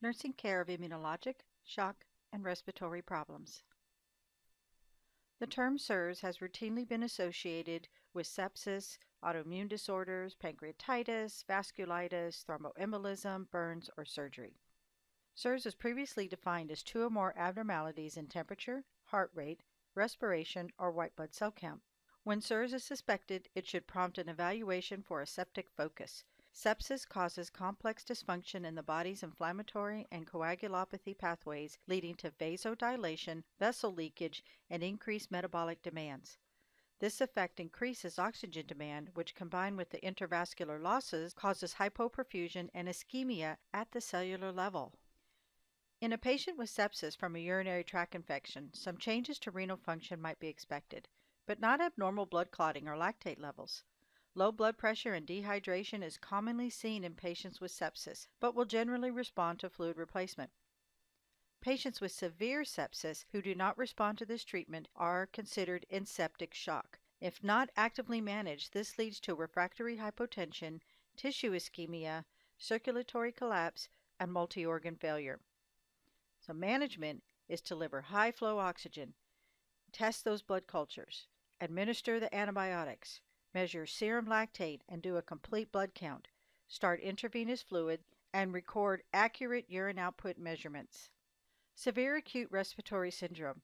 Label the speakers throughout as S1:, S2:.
S1: Nursing care of immunologic, shock, and respiratory problems. The term SIRS has routinely been associated with sepsis, autoimmune disorders, pancreatitis, vasculitis, thromboembolism, burns, or surgery. SIRS was previously defined as two or more abnormalities in temperature, heart rate, respiration, or white blood cell count. When SIRS is suspected, it should prompt an evaluation for a septic focus. Sepsis causes complex dysfunction in the body's inflammatory and coagulopathy pathways, leading to vasodilation, vessel leakage, and increased metabolic demands. This effect increases oxygen demand, which combined with the intravascular losses causes hypoperfusion and ischemia at the cellular level. In a patient with sepsis from a urinary tract infection, some changes to renal function might be expected, but not abnormal blood clotting or lactate levels. Low blood pressure and dehydration is commonly seen in patients with sepsis, but will generally respond to fluid replacement. Patients with severe sepsis who do not respond to this treatment are considered in septic shock. If not actively managed, this leads to refractory hypotension, tissue ischemia, circulatory collapse, and multi-organ failure. So management is to deliver high-flow oxygen, test those blood cultures, administer the antibiotics, measure serum lactate and do a complete blood count, start intravenous fluid, and record accurate urine output measurements. Severe acute respiratory syndrome.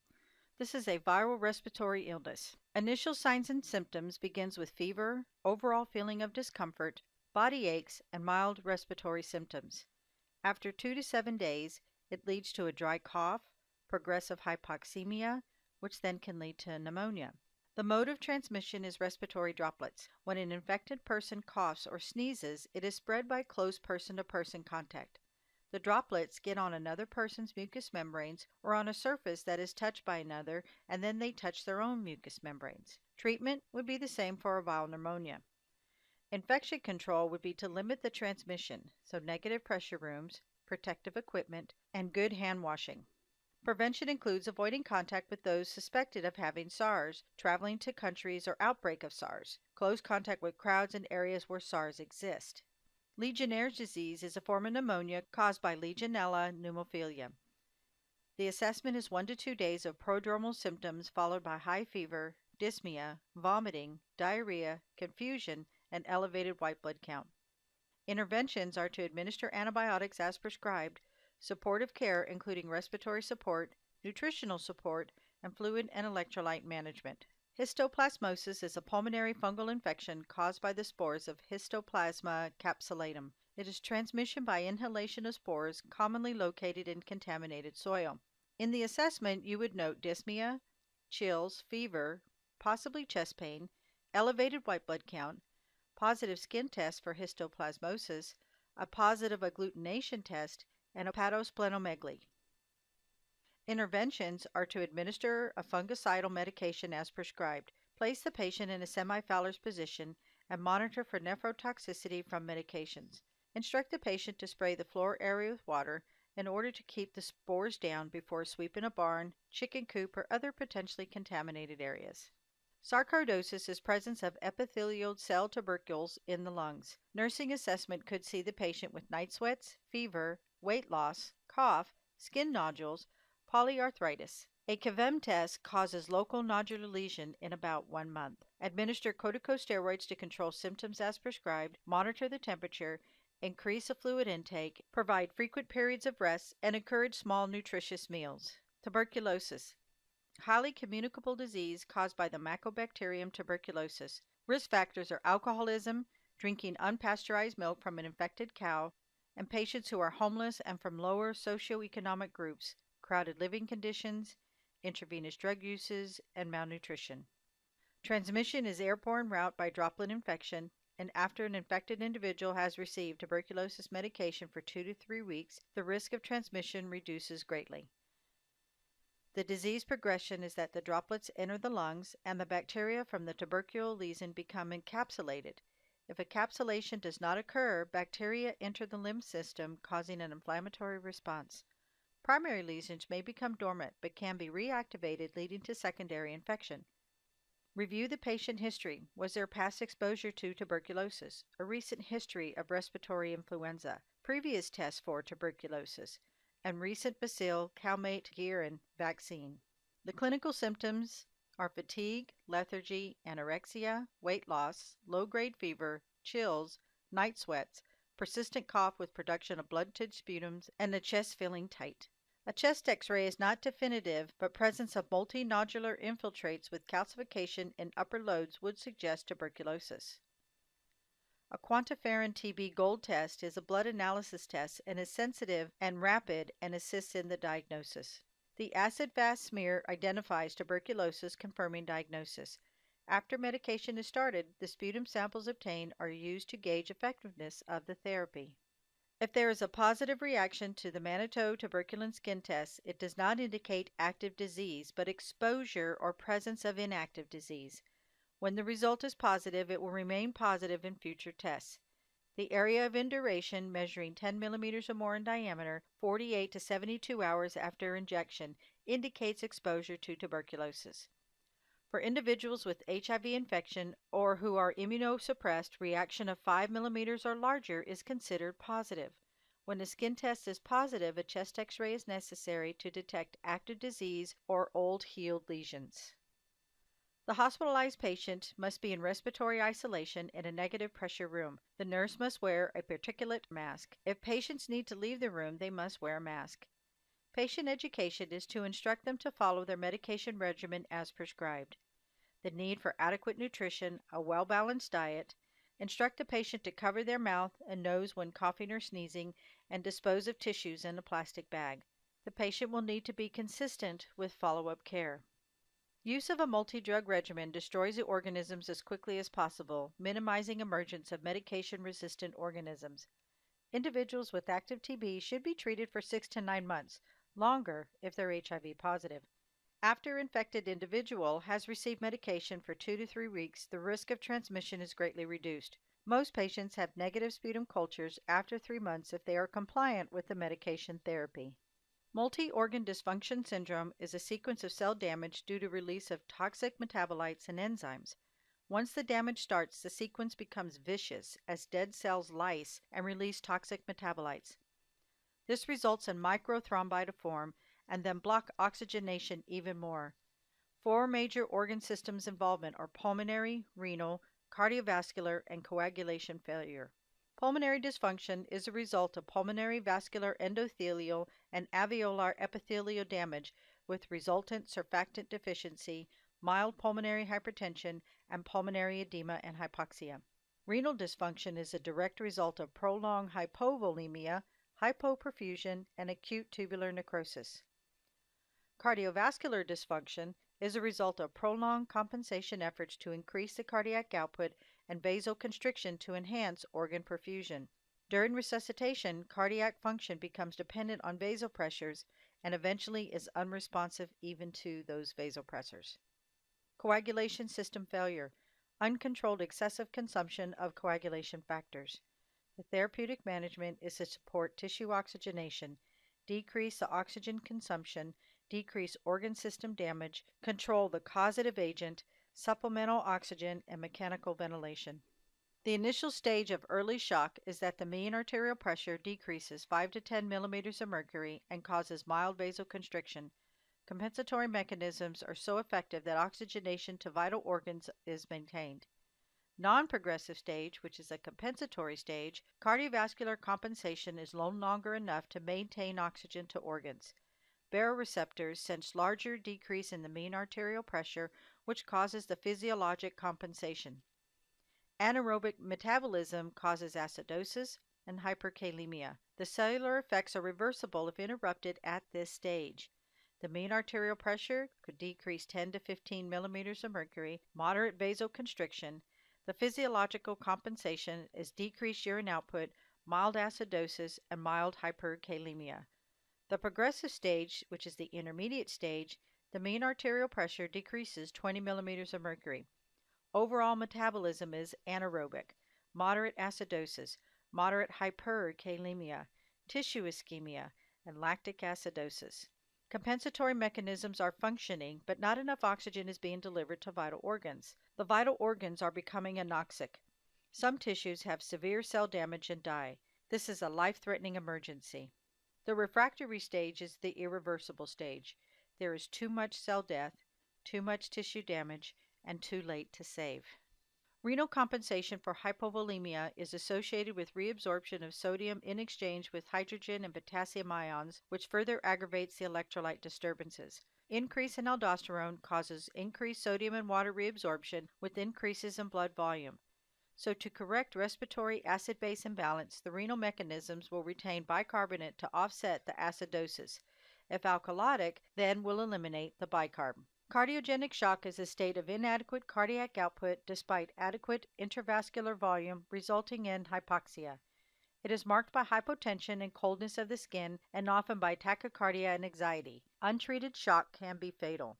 S1: This is a viral respiratory illness. Initial signs and symptoms begins with fever, overall feeling of discomfort, body aches, and mild respiratory symptoms. After 2 to 7 days, it leads to a dry cough, progressive hypoxemia, which then can lead to pneumonia. The mode of transmission is respiratory droplets. When an infected person coughs or sneezes, it is spread by close person-to-person contact. The droplets get on another person's mucous membranes or on a surface that is touched by another, and then they touch their own mucous membranes. Treatment would be the same for a viral pneumonia. Infection control would be to limit the transmission, so negative pressure rooms, protective equipment, and good hand washing. Prevention includes avoiding contact with those suspected of having SARS, traveling to countries or outbreak of SARS, close contact with crowds in areas where SARS exist. Legionnaire's disease is a form of pneumonia caused by Legionella pneumophila. The assessment is 1 to 2 days of prodromal symptoms followed by high fever, dyspnea, vomiting, diarrhea, confusion, and elevated white blood count. Interventions are to administer antibiotics as prescribed, supportive care including respiratory support, nutritional support, and fluid and electrolyte management. Histoplasmosis is a pulmonary fungal infection caused by the spores of Histoplasma capsulatum. It is transmission by inhalation of spores commonly located in contaminated soil. In the assessment, you would note dyspnea, chills, fever, possibly chest pain, elevated white blood count, positive skin test for histoplasmosis, a positive agglutination test, and hepatosplenomegaly. Interventions are to administer a fungicidal medication as prescribed, place the patient in a semi-Fowler's position, and monitor for nephrotoxicity from medications. Instruct the patient to spray the floor area with water in order to keep the spores down before sweeping a barn, chicken coop, or other potentially contaminated areas. Sarcoidosis is presence of epithelial cell tubercles in the lungs. Nursing assessment could see the patient with night sweats, fever, weight loss, cough, skin nodules, polyarthritis. A CAVEM test causes local nodular lesion in about 1 month. Administer corticosteroids to control symptoms as prescribed, monitor the temperature, increase the fluid intake, provide frequent periods of rest, and encourage small nutritious meals. Tuberculosis. Highly communicable disease caused by the Mycobacterium tuberculosis. Risk factors are alcoholism, drinking unpasteurized milk from an infected cow, and patients who are homeless and from lower socioeconomic groups, crowded living conditions, intravenous drug uses, and malnutrition. Transmission is airborne route by droplet infection, and after an infected individual has received tuberculosis medication for 2 to 3 weeks, the risk of transmission reduces greatly. The disease progression is that the droplets enter the lungs and the bacteria from the tubercular lesion become encapsulated. If encapsulation does not occur, bacteria enter the lymph system, causing an inflammatory response. Primary lesions may become dormant but can be reactivated, leading to secondary infection. Review the patient history. Was there past exposure to tuberculosis? A recent history of respiratory influenza? previous tests for tuberculosis, and recent bacille calmette-guerin vaccine. The clinical symptoms are fatigue, lethargy, anorexia, weight loss, low-grade fever, chills, night sweats, persistent cough with production of blood-tinted sputums, and the chest feeling tight. A chest X-ray is not definitive, but presence of multinodular infiltrates with calcification in upper lobes would suggest tuberculosis. A quantiferin TB gold test is a blood analysis test and is sensitive and rapid and assists in the diagnosis. The acid-fast smear identifies tuberculosis, confirming diagnosis. After medication is started, the sputum samples obtained are used to gauge effectiveness of the therapy. If there is a positive reaction to the Manitou tuberculin skin test, it does not indicate active disease, but exposure or presence of inactive disease. When the result is positive, it will remain positive in future tests. The area of induration, measuring 10 millimeters or more in diameter, 48 to 72 hours after injection, indicates exposure to tuberculosis. For individuals with HIV infection or who are immunosuppressed, reaction of 5 millimeters or larger is considered positive. When the skin test is positive, a chest X-ray is necessary to detect active disease or old healed lesions. The hospitalized patient must be in respiratory isolation in a negative pressure room. The nurse must wear a particulate mask. If patients need to leave the room, they must wear a mask. Patient education is to instruct them to follow their medication regimen as prescribed. The need for adequate nutrition, a well-balanced diet, instruct the patient to cover their mouth and nose when coughing or sneezing, and dispose of tissues in a plastic bag. The patient will need to be consistent with follow-up care. Use of a multi-drug regimen destroys the organisms as quickly as possible, minimizing emergence of medication-resistant organisms. Individuals with active TB should be treated for 6 to 9 months, longer if they're HIV positive. After infected individual has received medication for 2 to 3 weeks, the risk of transmission is greatly reduced. Most patients have negative sputum cultures after 3 months if they are compliant with the medication therapy. Multi-organ dysfunction syndrome is a sequence of cell damage due to release of toxic metabolites and enzymes. Once the damage starts, the sequence becomes vicious as dead cells lyse and release toxic metabolites. This results in microthrombi to form and then block oxygenation even more. 4 major organ systems involvement are pulmonary, renal, cardiovascular, and coagulation failure. Pulmonary dysfunction is a result of pulmonary vascular endothelial and alveolar epithelial damage with resultant surfactant deficiency, mild pulmonary hypertension, and pulmonary edema and hypoxia. Renal dysfunction is a direct result of prolonged hypovolemia, hypoperfusion, and acute tubular necrosis. Cardiovascular dysfunction is a result of prolonged compensation efforts to increase the cardiac output and vasoconstriction to enhance organ perfusion. During resuscitation, cardiac function becomes dependent on vasopressors and eventually is unresponsive even to those vasopressors. Coagulation system failure, uncontrolled excessive consumption of coagulation factors. The therapeutic management is to support tissue oxygenation, decrease the oxygen consumption, decrease organ system damage, control the causative agent, supplemental oxygen, and mechanical ventilation. The initial stage of early shock is that the mean arterial pressure decreases 5 to 10 millimeters of mercury and causes mild vasoconstriction. Compensatory mechanisms are so effective that oxygenation to vital organs is maintained. Non-progressive stage, which is a compensatory stage, cardiovascular compensation is no longer enough to maintain oxygen to organs. Baroreceptors sense larger decrease in the mean arterial pressure, which causes the physiologic compensation. Anaerobic metabolism causes acidosis and hyperkalemia. The cellular effects are reversible if interrupted at this stage. The mean arterial pressure could decrease 10 to 15 millimeters of mercury, moderate vasoconstriction. The physiological compensation is decreased urine output, mild acidosis, and mild hyperkalemia. The progressive stage, which is the intermediate stage, the mean arterial pressure decreases 20 millimeters of mercury. Overall metabolism is anaerobic, moderate acidosis, moderate hyperkalemia, tissue ischemia, and lactic acidosis. Compensatory mechanisms are functioning, but not enough oxygen is being delivered to vital organs. The vital organs are becoming anoxic. Some tissues have severe cell damage and die. This is a life-threatening emergency. The refractory stage is the irreversible stage. There is too much cell death, too much tissue damage, and too late to save. Renal compensation for hypovolemia is associated with reabsorption of sodium in exchange with hydrogen and potassium ions, which further aggravates the electrolyte disturbances. Increase in aldosterone causes increased sodium and water reabsorption with increases in blood volume. So to correct respiratory acid-base imbalance, the renal mechanisms will retain bicarbonate to offset the acidosis. If alkalotic, then will eliminate the bicarb. Cardiogenic shock is a state of inadequate cardiac output despite adequate intravascular volume, resulting in hypoxia. It is marked by hypotension and coldness of the skin, and often by tachycardia and anxiety. Untreated shock can be fatal.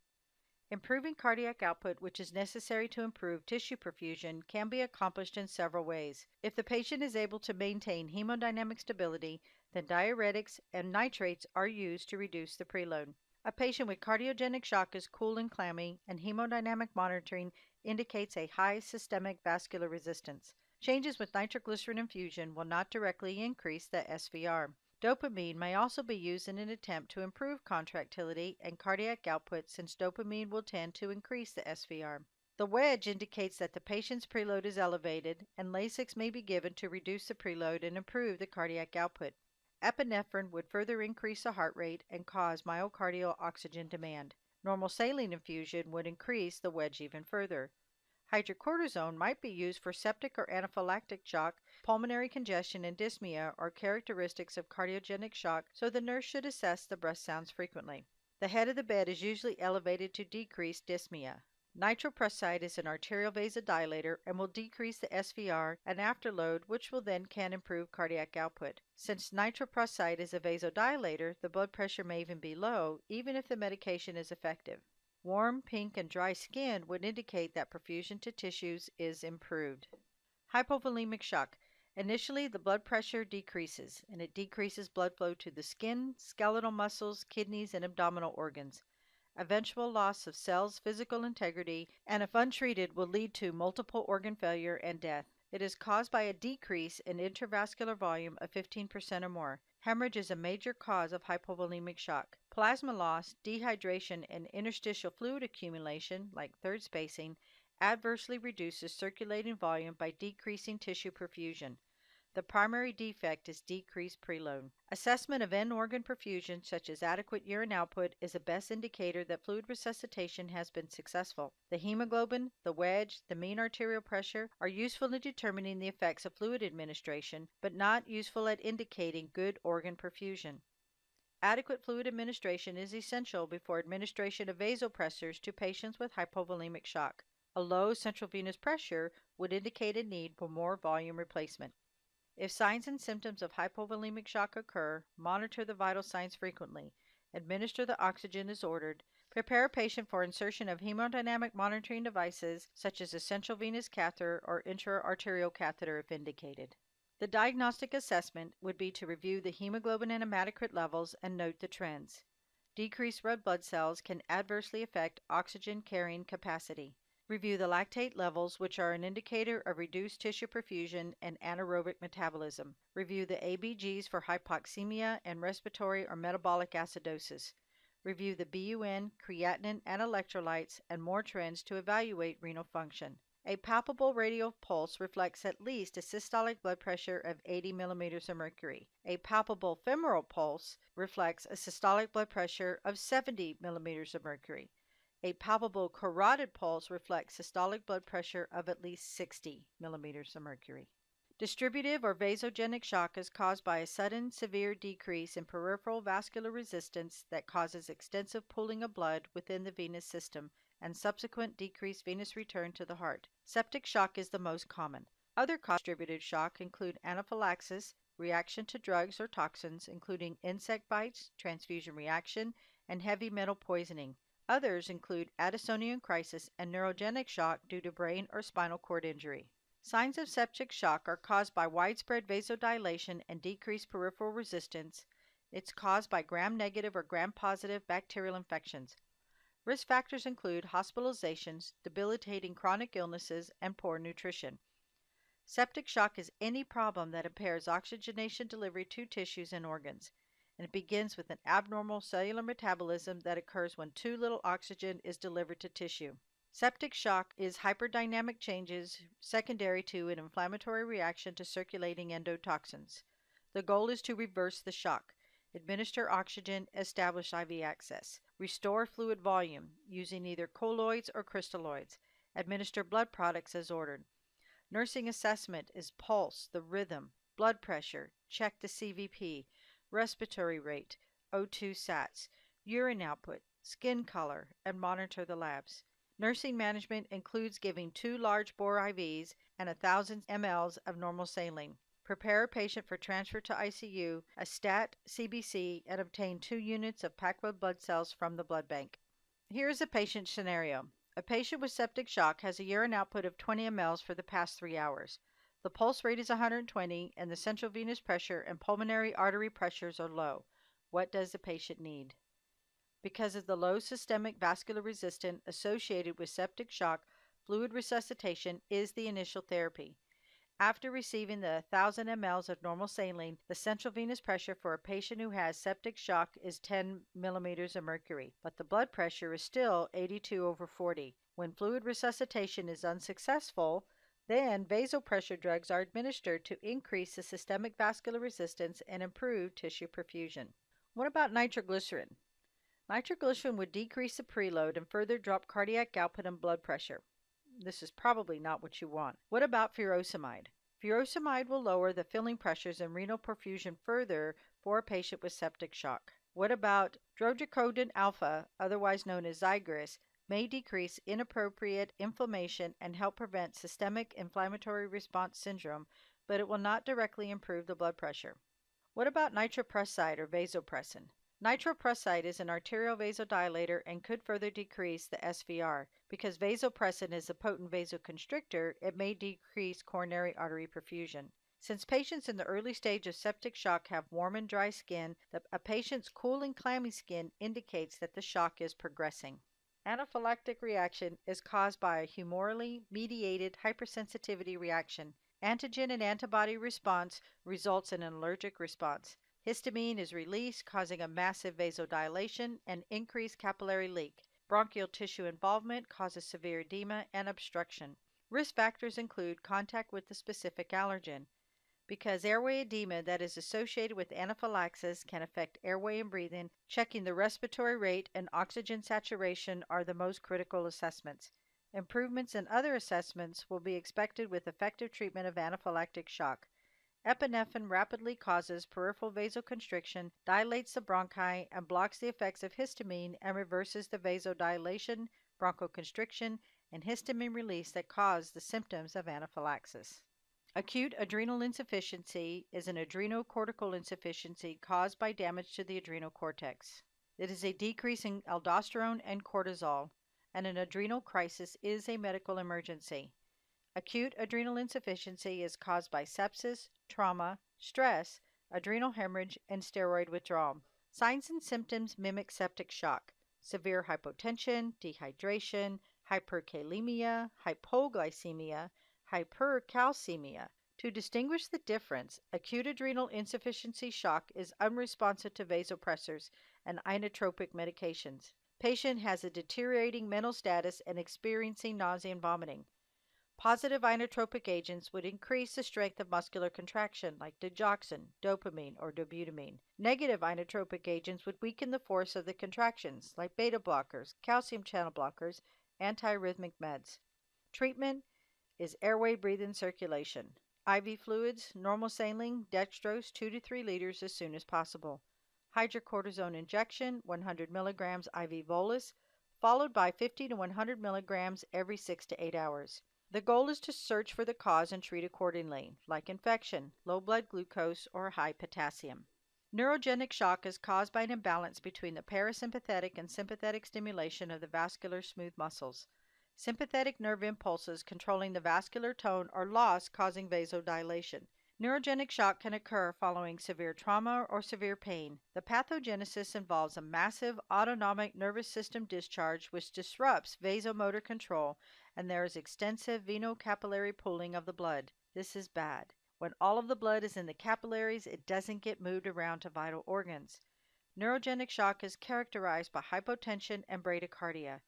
S1: Improving cardiac output, which is necessary to improve tissue perfusion, can be accomplished in several ways. If the patient is able to maintain hemodynamic stability, then diuretics and nitrates are used to reduce the preload. A patient with cardiogenic shock is cool and clammy, and hemodynamic monitoring indicates a high systemic vascular resistance. Changes with nitroglycerin infusion will not directly increase the SVR. Dopamine may also be used in an attempt to improve contractility and cardiac output, since dopamine will tend to increase the SVR. The wedge indicates that the patient's preload is elevated, and Lasix may be given to reduce the preload and improve the cardiac output. Epinephrine would further increase the heart rate and cause myocardial oxygen demand. Normal saline infusion would increase the wedge even further. Hydrocortisone might be used for septic or anaphylactic shock. Pulmonary congestion and dyspnea are characteristics of cardiogenic shock, so the nurse should assess the breath sounds frequently. The head of the bed is usually elevated to decrease dyspnea. Nitroprusside is an arterial vasodilator and will decrease the SVR and afterload, which will then can improve cardiac output. Since nitroprusside is a vasodilator, the blood pressure may even be low, even if the medication is effective. Warm, pink, and dry skin would indicate that perfusion to tissues is improved. Hypovolemic shock. Initially, the blood pressure decreases, and it decreases blood flow to the skin, skeletal muscles, kidneys, and abdominal organs. Eventual loss of cells' physical integrity, and if untreated, will lead to multiple organ failure and death. It is caused by a decrease in intravascular volume of 15% or more. Hemorrhage is a major cause of hypovolemic shock. Plasma loss, dehydration, and interstitial fluid accumulation, like third spacing, adversely reduces circulating volume by decreasing tissue perfusion. The primary defect is decreased preload. Assessment of end organ perfusion, such as adequate urine output, is the best indicator that fluid resuscitation has been successful. The hemoglobin, the wedge, the mean arterial pressure are useful in determining the effects of fluid administration, but not useful at indicating good organ perfusion. Adequate fluid administration is essential before administration of vasopressors to patients with hypovolemic shock. A low central venous pressure would indicate a need for more volume replacement. If signs and symptoms of hypovolemic shock occur, monitor the vital signs frequently. Administer the oxygen as ordered. Prepare a patient for insertion of hemodynamic monitoring devices such as a central venous catheter or intra-arterial catheter if indicated. The diagnostic assessment would be to review the hemoglobin and hematocrit levels and note the trends. Decreased red blood cells can adversely affect oxygen carrying capacity. Review the lactate levels, which are an indicator of reduced tissue perfusion and anaerobic metabolism. Review the ABGs for hypoxemia and respiratory or metabolic acidosis. Review the BUN, creatinine, and electrolytes, and more trends to evaluate renal function. A palpable radial pulse reflects at least a systolic blood pressure of 80 millimeters of mercury. A palpable femoral pulse reflects a systolic blood pressure of 70 millimeters of mercury. A palpable carotid pulse reflects systolic blood pressure of at least 60 millimeters of mercury. Distributive or vasogenic shock is caused by a sudden, severe decrease in peripheral vascular resistance that causes extensive pooling of blood within the venous system and subsequent decreased venous return to the heart. Septic shock is the most common. Other causes of distributive shock include anaphylaxis, reaction to drugs or toxins, including insect bites, transfusion reaction, and heavy metal poisoning. Others include Addisonian crisis and neurogenic shock due to brain or spinal cord injury. Signs of septic shock are caused by widespread vasodilation and decreased peripheral resistance. It's caused by gram-negative or gram-positive bacterial infections. Risk factors include hospitalizations, debilitating chronic illnesses, and poor nutrition. Septic shock is any problem that impairs oxygenation delivery to tissues and organs, and it begins with an abnormal cellular metabolism that occurs when too little oxygen is delivered to tissue. Septic shock is hyperdynamic changes secondary to an inflammatory reaction to circulating endotoxins. The goal is to reverse the shock, administer oxygen, establish IV access, restore fluid volume using either colloids or crystalloids, administer blood products as ordered. Nursing assessment is pulse, the rhythm, blood pressure, check the CVP, respiratory rate, O2 sats, urine output, skin color, and monitor the labs. Nursing management includes giving 2 large bore IVs and 1,000 mL of normal saline. Prepare a patient for transfer to ICU, a stat CBC, and obtain 2 units of packed blood cells from the blood bank. Here is a patient scenario. A patient with septic shock has a urine output of 20 mL for the past 3 hours. The pulse rate is 120 and the central venous pressure and pulmonary artery pressures are low. What does the patient need? Because of the low systemic vascular resistance associated with septic shock, fluid resuscitation is the initial therapy. After receiving the 1,000 mL of normal saline, the central venous pressure for a patient who has septic shock is 10 millimeters of mercury, but the blood pressure is still 82/40. When fluid resuscitation is unsuccessful, then vasopressor drugs are administered to increase the systemic vascular resistance and improve tissue perfusion. What about nitroglycerin? Nitroglycerin would decrease the preload and further drop cardiac output and blood pressure. This is probably not what you want. What about furosemide? Furosemide will lower the filling pressures and renal perfusion further for a patient with septic shock. What about drogecodin alpha, otherwise known as Xigris, may decrease inappropriate inflammation and help prevent systemic inflammatory response syndrome, but it will not directly improve the blood pressure. What about nitroprusside or vasopressin? Nitroprusside is an arterial vasodilator and could further decrease the SVR. Because vasopressin is a potent vasoconstrictor, it may decrease coronary artery perfusion. Since patients in the early stage of septic shock have warm and dry skin, a patient's cool and clammy skin indicates that the shock is progressing. Anaphylactic reaction is caused by a humorally mediated hypersensitivity reaction. Antigen and antibody response results in an allergic response. Histamine is released, causing a massive vasodilation and increased capillary leak. Bronchial tissue involvement causes severe edema and obstruction. Risk factors include contact with the specific allergen. Because airway edema that is associated with anaphylaxis can affect airway and breathing, checking the respiratory rate and oxygen saturation are the most critical assessments. Improvements in other assessments will be expected with effective treatment of anaphylactic shock. Epinephrine rapidly causes peripheral vasoconstriction, dilates the bronchi, and blocks the effects of histamine and reverses the vasodilation, bronchoconstriction, and histamine release that cause the symptoms of anaphylaxis. Acute adrenal insufficiency is an adrenocortical insufficiency caused by damage to the adrenal cortex. It is a decrease in aldosterone and cortisol, and an adrenal crisis is a medical emergency. Acute adrenal insufficiency is caused by sepsis, trauma, stress, adrenal hemorrhage, and steroid withdrawal. Signs and symptoms mimic septic shock: severe hypotension, dehydration, hyperkalemia, hypoglycemia, hypercalcemia. To distinguish the difference, acute adrenal insufficiency shock is unresponsive to vasopressors and inotropic medications. Patient has a deteriorating mental status and experiencing nausea and vomiting. Positive inotropic agents would increase the strength of muscular contraction, like digoxin, dopamine, or dobutamine. Negative inotropic agents would weaken the force of the contractions, like beta blockers, calcium channel blockers, antiarrhythmic meds. Treatment is airway, breathe, and circulation. IV fluids, normal saline, dextrose, 2 to 3 liters as soon as possible. Hydrocortisone injection, 100 milligrams IV bolus, followed by 50 to 100 milligrams every 6 to 8 hours. The goal is to search for the cause and treat accordingly, like infection, low blood glucose, or high potassium. Neurogenic shock is caused by an imbalance between the parasympathetic and sympathetic stimulation of the vascular smooth muscles. Sympathetic nerve impulses controlling the vascular tone are lost, causing vasodilation. Neurogenic shock can occur following severe trauma or severe pain. The pathogenesis involves a massive autonomic nervous system discharge which disrupts vasomotor control, and there is extensive venocapillary pooling of the blood. This is bad. When all of the blood is in the capillaries, it doesn't get moved around to vital organs. Neurogenic shock is characterized by hypotension and bradycardia.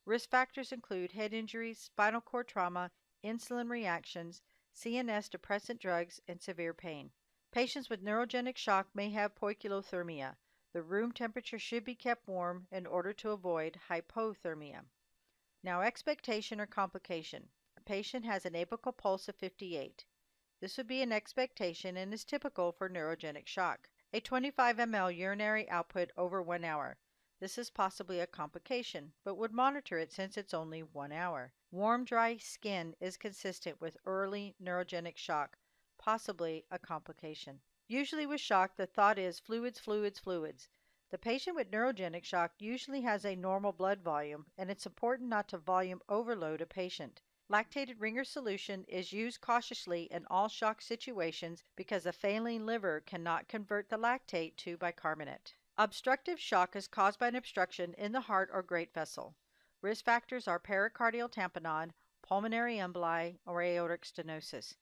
S1: Risk factors include head injuries, spinal cord trauma, insulin reactions, CNS depressant drugs, and severe pain. Patients with neurogenic shock may have poikilothermia. The room temperature should be kept warm in order to avoid hypothermia. Now, expectation or complication. A patient has an apical pulse of 58. This would be an expectation and is typical for neurogenic shock. A 25 ml urinary output over 1 hour. This is possibly a complication, but would monitor it since it's only 1 hour. Warm, dry skin is consistent with early neurogenic shock, possibly a complication. Usually with shock, the thought is fluids, fluids, fluids. The patient with neurogenic shock usually has a normal blood volume, and it's important not to volume overload a patient. Lactated Ringer solution is used cautiously in all shock situations because a failing liver cannot convert the lactate to bicarbonate. Obstructive shock is caused by an obstruction in the heart or great vessel. Risk factors are pericardial tamponade, pulmonary emboli, or aortic stenosis.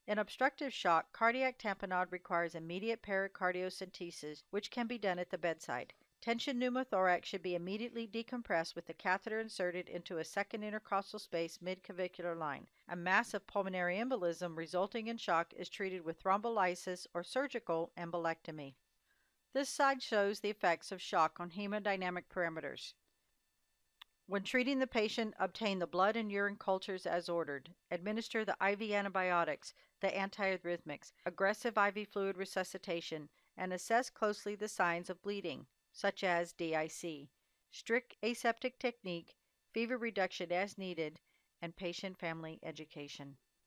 S1: In obstructive shock, cardiac tamponade requires immediate pericardiocentesis, which can be done at the bedside. Tension pneumothorax should be immediately decompressed with the catheter inserted into a second intercostal space mid-clavicular line. A massive pulmonary embolism resulting in shock is treated with thrombolysis or surgical embolectomy. This slide shows the effects of shock on hemodynamic parameters. When treating the patient, obtain the blood and urine cultures as ordered. Administer the IV antibiotics, the antiarrhythmics, aggressive IV fluid resuscitation, and assess closely the signs of bleeding, such as DIC. Strict aseptic technique, fever reduction as needed, and patient family education.